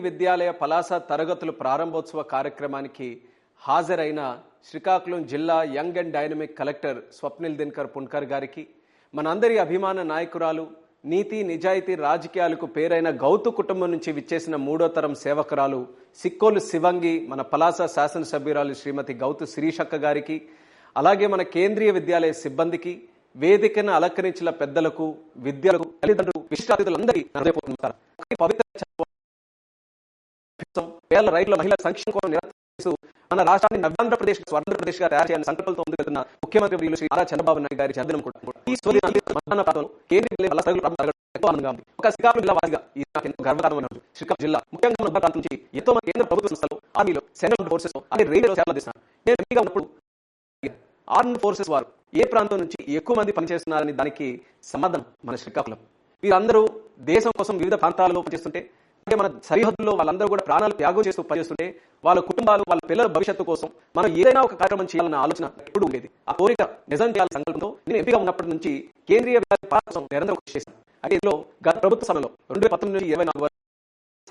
విద్యాలయ పలాస తరగతులు ప్రారంభోత్సవ కార్యక్రమానికి హాజరైన శ్రీకాకుళం జిల్లా young and dynamic collector Swapnil Dinakar Punkar గారికి, మనందరి అభిమాన నాయకురాలు, నీతి నిజాయితీ రాజకీయాలకు పేరైన గౌతు కుటుంబం నుంచి విచ్చేసిన మూడో తరం సేవకురాలు సిక్కోలు శివంగి, మన పలాస శాసనసభ్యురాలు శ్రీమతి గౌతు శిరీషక్క గారికి, అలాగే మన కేంద్రీయ విద్యాలయ సిబ్బందికి, వేదికను అలంకరించిన పెద్దలకు, విద్యార్థులకు, తల్లిదండ్రులు, విశిష్టాతిథులందరికీ పవిత్ర పేర్ల రైతుల మహిళల సంక్షేమం కోసం నిరంతరిస్తూ మన రాష్ట్రాన్ని నవ్యాంధ్రప్రదేశ్ స్వర్ణప్రదేశ్ గా తయారు చేయాలని సంకల్పంతో ముందుకు వెళ్తున్న ముఖ్యమంత్రి శ్రీ నారా చంద్రబాబు నాయుడు గారి జన్మదినం కూడా ఈ ఒక శ్రీకాకుళం జిల్లా వాసిగా ఈ నాకు ఎంతో గర్వకారణమైన శ్రీకాకుళం జిల్లా ముఖ్యంగా మన ప్రాంతం నుంచి ఎంతో మంది కేంద్ర ప్రభుత్వ సంస్థలు, ఆర్మీలో, సెంట్రల్ ఫోర్సెస్, అలాగే రైల్వేలో సేవలు అందిస్తున్నారు. నేను ఎంపీగా ఉన్నప్పుడు ఆర్మీ ఫోర్సెస్ వారు ఏ ప్రాంతం నుంచి ఎక్కువ మంది పనిచేస్తున్నారని దానికి సమాధానం మన శ్రీకాకుళం. వీరందరూ దేశం కోసం వివిధ ప్రాంతాలలో పనిచేస్తుంటే, అంటే మన సరిహద్దుల్లో వాళ్ళందరూ కూడా ప్రాణాలు త్యాగం చేస్తూ పనిచేస్తుంటే, వాళ్ళ కుటుంబాలు, వాళ్ళ పిల్లల భవిష్యత్తు కోసం మనం ఏదైనా ఒక కార్యక్రమం చేయాలన్న ఆలోచన ఎప్పుడు ఉండేది. ఆ కోరిక నిజం చేయాలని సంకల్పంతో నేను ఎంపీగా ఉన్నప్పటి నుంచి కేంద్రీయ విద్యాలయ కోసం నిరంతరం కృషి చేశాను. అయితే ఇందులో గత ప్రభుత్వ సమయంలో 2019 నుంచి 2024 వరకు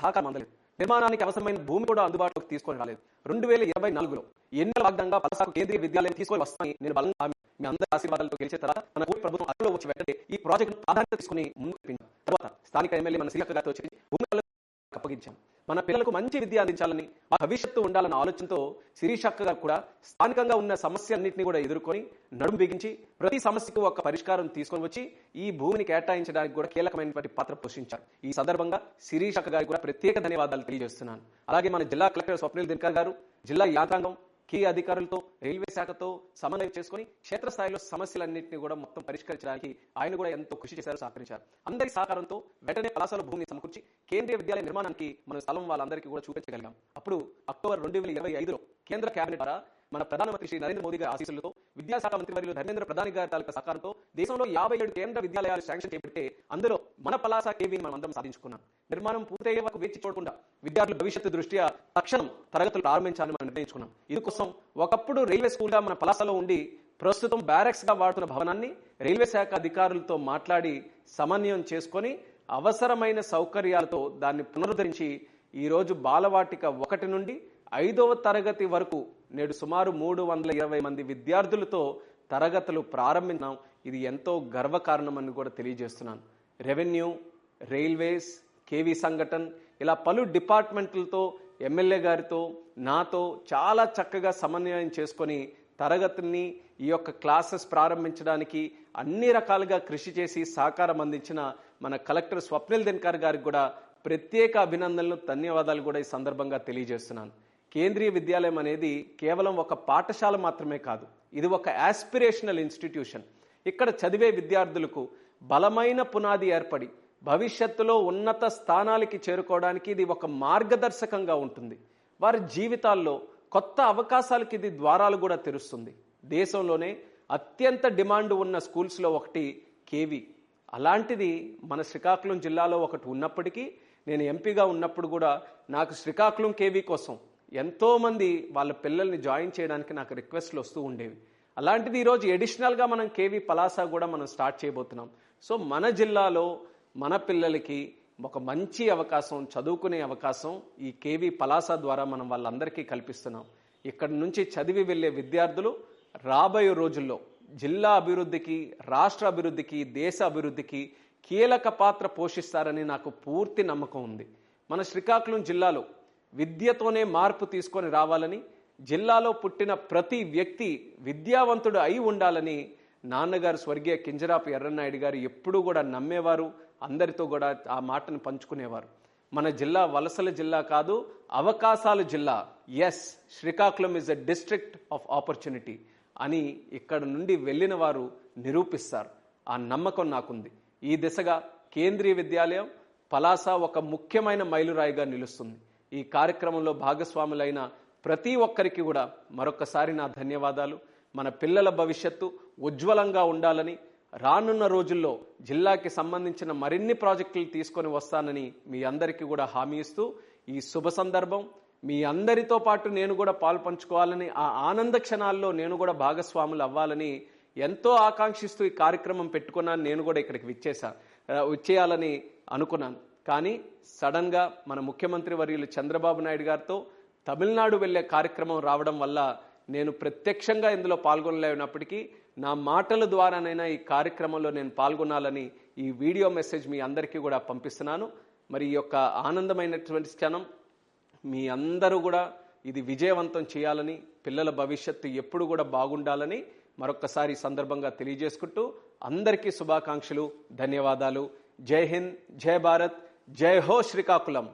సహకారం అందలేదు. నిర్మాణానికి అవసరమైన భూమి కూడా అందుబాటులోకి తీసుకొని రాలేదు. 2024లో ఎన్నికల వాగ్దానంగా పలాసకు కేంద్రీయ విద్యాలయం తీసుకొని వస్తామని నేను బలంగా మీ అందరి ఆశీర్వాదాలతో గెలిచే తర్వాత మన కూటమి ప్రభుత్వం అదులో వచ్చి వెంటనే ఈ ప్రాజెక్టు ప్రాధాన్యత తీసుకుని ముందుకు తర్వాత స్థానిక ఎమ్మెల్యే మన శ్రీకాకుళం గారితో వచ్చి భూమి అప్పగించాం. మన పిల్లలకు మంచి విద్య అందించాలని, మా భవిష్యత్తు ఉండాలన్న ఆలోచనతో శిరీషక్క గారు కూడా స్థానికంగా ఉన్న సమస్యలన్నింటినీ కూడా ఎదుర్కొని నడుము బిగించి ప్రతి సమస్యకు ఒక పరిష్కారం తీసుకొని వచ్చి ఈ భూమిని కేటాయించడానికి కూడా కీలకమైనటువంటి పాత్ర పోషించారు. ఈ సందర్భంగా శిరీషక్క గారికి కూడా ప్రత్యేక ధన్యవాదాలు తెలియజేస్తున్నాను. అలాగే మన జిల్లా కలెక్టర్ స్వప్నిల్ దినకర్ గారు, జిల్లా యాంత్రాంగం, కీ అధికారులతో, రైల్వే శాఖతో సమన్వయం చేసుకుని క్షేత్రస్థాయిలో సమస్యలన్నింటినీ కూడా మొత్తం పరిష్కరించడానికి ఆయన కూడా ఎంతో కృషి చేశారు, సహకరించారు. అందరి సహకారంతో వెంటనే పలాసలో భూమిని సమకూర్చి కేంద్రీయ విద్యాలయ నిర్మాణానికి మన స్థలం వాళ్ళందరికీ కూడా చూపించగలిగాం. అప్పుడు అక్టోబర్ 2025లో కేంద్ర కేబినెట్ ద్వారా మన ప్రధానమంత్రి శ్రీ నరేంద్ర మోదీ గారి ఆశీస్సులతో, విద్యాశాఖ మంత్రివర్యులు ధర్మేంద్ర ప్రధాని గారి తాలూకా సహకారంతో దేశంలో 57 కేంద్ర విద్యాలయాలు శాంక్షన్ చేపడితే అందులో మన పలాస కేవీని మనం అందరం సాధించుకున్నాం. నిర్మాణం పూర్తయ్యే వరకు వేచి చూడకుండా విద్యార్థుల భవిష్యత్తు దృష్ట్యా తక్షణం తరగతులు ప్రారంభించాలని మనం నిర్ణయించుకున్నాం. ఇందుకోసం ఒకప్పుడు రైల్వే స్కూల్గా మన పలాసలో ఉండి ప్రస్తుతం బ్యారెక్స్ గా వాడుతున్న భవనాన్ని రైల్వే శాఖ అధికారులతో మాట్లాడి సమన్వయం చేసుకొని అవసరమైన సౌకర్యాలతో దాన్ని పునరుద్ధరించి ఈరోజు బాలవాటిక 1 నుండి 5వ తరగతి వరకు నేడు సుమారు 320 మంది విద్యార్థులతో తరగతులు ప్రారంభించాం. ఇది ఎంతో గర్వకారణమని కూడా తెలియజేస్తున్నాను. రెవెన్యూ, రైల్వేస్, కేవీ సంఘటన్, ఇలా పలు డిపార్ట్మెంట్లతో, ఎమ్మెల్యే గారితో, నాతో చాలా చక్కగా సమన్వయం చేసుకొని తరగతుల్ని, ఈ యొక్క క్లాసెస్ ప్రారంభించడానికి అన్ని రకాలుగా కృషి చేసి సహకారం అందించిన మన కలెక్టర్ స్వప్నిల్ దినకర్ గారికి కూడా ప్రత్యేక అభినందనలు, ధన్యవాదాలు కూడా ఈ సందర్భంగా తెలియజేస్తున్నాను. కేంద్రీయ విద్యాలయం అనేది కేవలం ఒక పాఠశాల మాత్రమే కాదు, ఇది ఒక ఆస్పిరేషనల్ ఇన్స్టిట్యూషన్. ఇక్కడ చదివే విద్యార్థులకు బలమైన పునాది ఏర్పడి భవిష్యత్తులో ఉన్నత స్థానాలకి చేరుకోవడానికి ఇది ఒక మార్గదర్శకంగా ఉంటుంది. వారి జీవితాల్లో కొత్త అవకాశాలకి ఇది ద్వారాలు కూడా తెరుస్తుంది. దేశంలోనే అత్యంత డిమాండ్ ఉన్న స్కూల్స్లో ఒకటి కేవీ. అలాంటిది మన శ్రీకాకుళం జిల్లాలో ఒకటి ఉన్నప్పటికీ నేను ఎంపీగా ఉన్నప్పుడు కూడా నాకు శ్రీకాకుళం కేవీ కోసం ఎంతోమంది వాళ్ళ పిల్లల్ని జాయిన్ చేయడానికి నాకు రిక్వెస్ట్లు వస్తూ ఉండేవి. అలాంటిది ఈరోజు ఎడిషనల్గా మనం కేవీ పలాస కూడా మనం స్టార్ట్ చేయబోతున్నాం. సో మన జిల్లాలో మన పిల్లలకి ఒక మంచి అవకాశం, చదువుకునే అవకాశం ఈ కేవీ పలాస ద్వారా మనం వాళ్ళందరికీ కల్పిస్తున్నాం. ఇక్కడి నుంచి చదివి వెళ్ళే విద్యార్థులు రాబోయే రోజుల్లో జిల్లా అభివృద్ధికి, రాష్ట్ర అభివృద్ధికి, దేశ అభివృద్ధికి కీలక పాత్ర పోషిస్తారని నాకు పూర్తి నమ్మకం ఉంది. మన శ్రీకాకుళం జిల్లాలో విద్యతోనే మార్పు తీసుకొని రావాలని, జిల్లాలో పుట్టిన ప్రతి వ్యక్తి విద్యావంతుడు అయి ఉండాలని నాన్నగారు స్వర్గీయ కింజరాపు ఎర్రన్నాయుడు గారు ఎప్పుడూ కూడా నమ్మేవారు. అందరితో కూడా ఆ మాటను పంచుకునేవారు. మన జిల్లా వలసల జిల్లా కాదు, అవకాశాల జిల్లా. Yes, Srikakulam is a district of opportunity అని ఇక్కడ నుండి వెళ్ళిన వారు నిరూపిస్తారు. ఆ నమ్మకం నాకుంది. ఈ దిశగా కేంద్రీయ విద్యాలయం పలాస ఒక ముఖ్యమైన మైలురాయిగా నిలుస్తుంది. ఈ కార్యక్రమంలో భాగస్వాములైన ప్రతి ఒక్కరికి కూడా మరొకసారి నా ధన్యవాదాలు. మన పిల్లల భవిష్యత్తు ఉజ్వలంగా ఉండాలని, రానున్న రోజుల్లో జిల్లాకి సంబంధించిన మరిన్ని ప్రాజెక్టులు తీసుకొని వస్తానని మీ అందరికీ కూడా హామీ ఇస్తూ, ఈ శుభ సందర్భం మీ అందరితో పాటు నేను కూడా పాల్పంచుకోవాలని, ఆ ఆనంద క్షణాల్లో నేను కూడా భాగస్వాములు అవ్వాలని ఎంతో ఆకాంక్షిస్తూ ఈ కార్యక్రమం పెట్టుకున్నాను. నేను కూడా ఇక్కడికి వచ్చేయాలని అనుకున్నాను. కానీ సడన్గా మన ముఖ్యమంత్రి వర్యులు చంద్రబాబు నాయుడు గారితో తమిళనాడు వెళ్లే కార్యక్రమం రావడం వల్ల నేను ప్రత్యక్షంగా ఇందులో పాల్గొనలేనప్పటికీ నా మాటల ద్వారానైనా ఈ కార్యక్రమంలో నేను పాల్గొనాలని ఈ వీడియో మెసేజ్ మీ అందరికీ కూడా పంపిస్తున్నాను. మరి ఈ యొక్క ఆనందమైనటువంటి క్షణం మీ అందరూ కూడా ఇది విజయవంతం చేయాలని, పిల్లల భవిష్యత్తు ఎప్పుడు కూడా బాగుండాలని మరొక్కసారి సందర్భంగా తెలియజేసుకుంటూ అందరికీ శుభాకాంక్షలు, ధన్యవాదాలు. జై హింద్, జై భారత్, జై హో శ్రీకాకుళం.